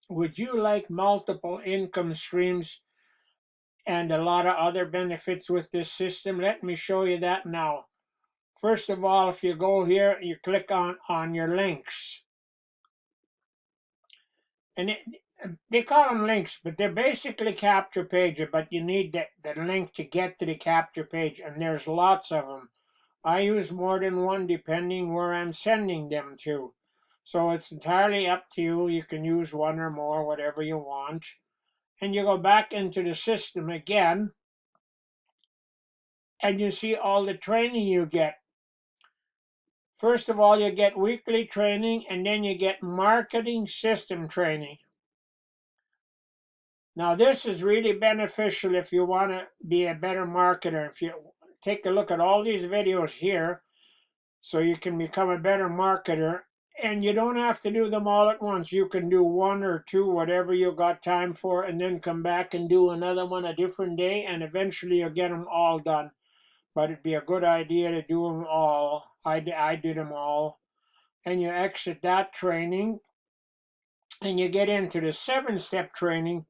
Would you like multiple income streams and a lot of other benefits with this system? Let me show you that now. First of all, if you go here, you click on your links. And they call them links, but they're basically capture pages, but you need the link to get to the capture page, and there's lots of them. I use more than one depending where I'm sending them to. So it's entirely up to you. You can use one or more, whatever you want. And you go back into the system again, and you see all the training you get. First of all, you get weekly training, and then you get marketing system training. Now, this is really beneficial if you want to be a better marketer. If you take a look at all these videos here, so you can become a better marketer, and you don't have to do them all at once. You can do one or two, whatever you got time for, and then come back and do another one a different day, and eventually you'll get them all done. But it'd be a good idea to do them all. I did them all. And you exit that training, and you get into the 7-step training.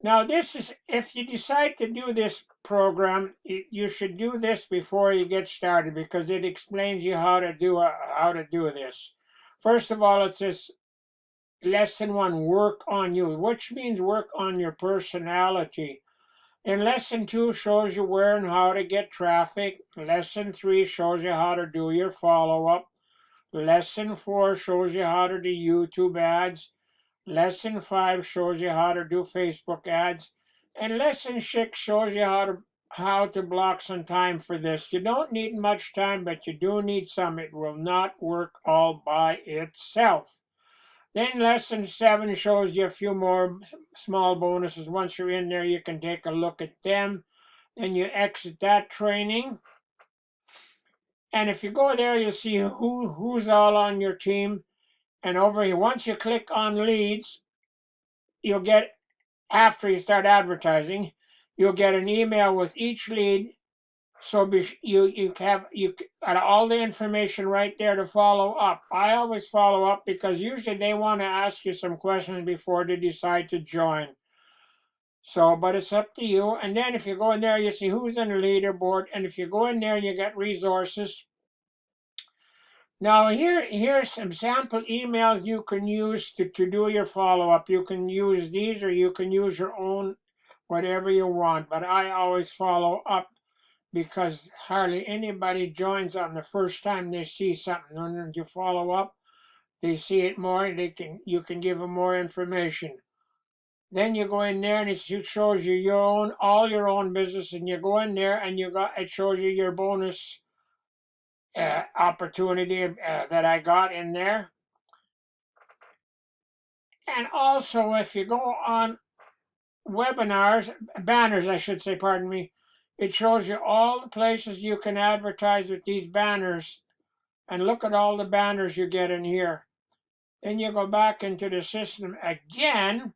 Now, this is, if you decide to do this program, you should do this before you get started, because it explains you how to do this. First of all, it says lesson 1, work on you, which means work on your personality. And lesson 2 shows you where and how to get traffic. Lesson 3 shows you how to do your follow-up. Lesson 4 shows you how to do YouTube ads. Lesson 5 shows you how to do Facebook ads. And lesson 6 shows you how to block some time for this. You don't need much time, but you do need some. It will not work all by itself. Then lesson 7 shows you a few more small bonuses. Once you're in there, you can take a look at them. Then you exit that training. And if you go there, you'll see who's all on your team. And over here, once you click on leads, you'll get, after you start advertising, you'll get an email with each lead. So you got all the information right there to follow up. I always follow up because usually they want to ask you some questions before they decide to join. So, but it's up to you. And then if you go in there, you see who's in the leaderboard. And if you go in there, you get resources. Now here's some sample emails you can use to do your follow-up. You can use these, or you can use your own, whatever you want. But I always follow up because hardly anybody joins on the first time they see something. When you follow up, they see it more. You can give them more information. Then you go in there and it shows you all your own business, and you go in there and it shows you your bonus opportunity that I got in there. And also, if you go on banners, I should say, pardon me, it shows you all the places you can advertise with these banners. And look at all the banners you get in here. Then you go back into the system again,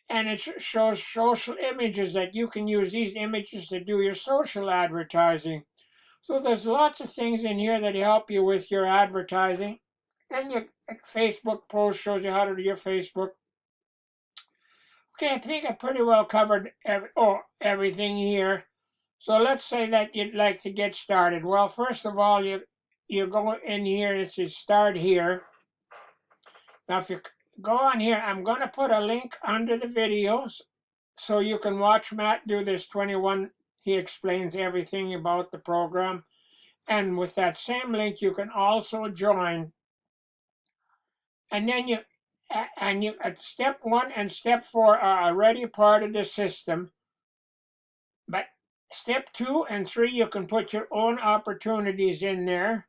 and it shows social images that you can use these images to do your social advertising. So there's lots of things in here that help you with your advertising. Then your Facebook post shows you how to do your Facebook. Okay, I think I pretty well covered everything here. So let's say that you'd like to get started. Well, first of all, you go in here and it says start here. Now, if you go on here, I'm going to put a link under the videos so you can watch Matt do this 21. He explains everything about the program. And with that same link, you can also join. And then at step 1 and step 4 are already part of the system. But step 2 and 3, you can put your own opportunities in there.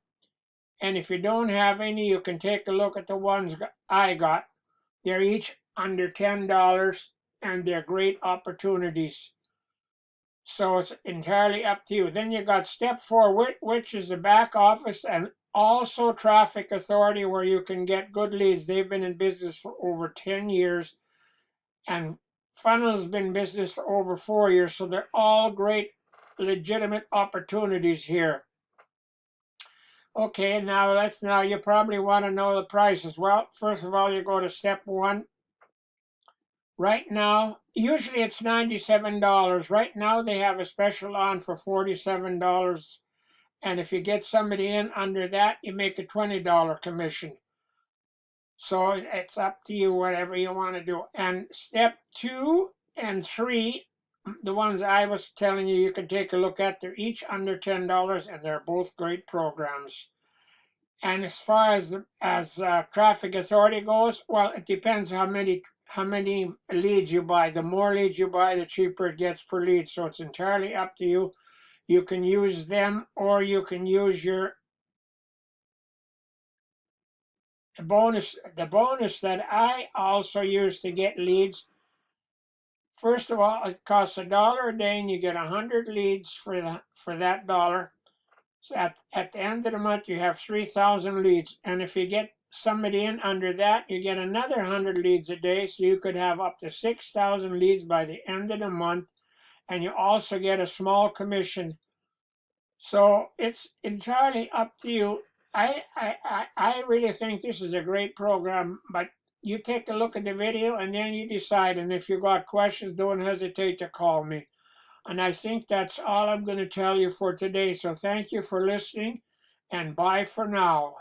And if you don't have any, you can take a look at the ones I got. They're each under $10, and they're great opportunities. So it's entirely up to you. Then you got step 4, which is the back office and also traffic authority, where you can get good leads. They've been in business for over 10 years, and Funnel's been in business for over 4 years. So they're all great, legitimate opportunities here. Okay, now you probably want to know the prices. Well, first of all, you go to step 1, Right now, usually it's $97. Right now they have a special on for $47. And if you get somebody in under that, you make a $20 commission. So it's up to you, whatever you want to do. And step 2 and 3, the ones I was telling you, you can take a look at. They're each under $10, and they're both great programs. And as far as traffic authority goes, well, it depends how many leads you buy. The more leads you buy, the cheaper it gets per lead. So it's entirely up to you. You can use them, or you can use your bonus. The bonus that I also use to get leads. First of all, it costs $1 a day, and you get 100 leads for that dollar. So at the end of the month, you have 3,000 leads. And if you get somebody in under that, you get another 100 leads a day. So you could have up to 6,000 leads by the end of the month. And you also get a small commission. So it's entirely up to you. I really think this is a great program, but you take a look at the video and then you decide. And if you've got questions, don't hesitate to call me. And I think that's all I'm going to tell you for today. So thank you for listening, and bye for now.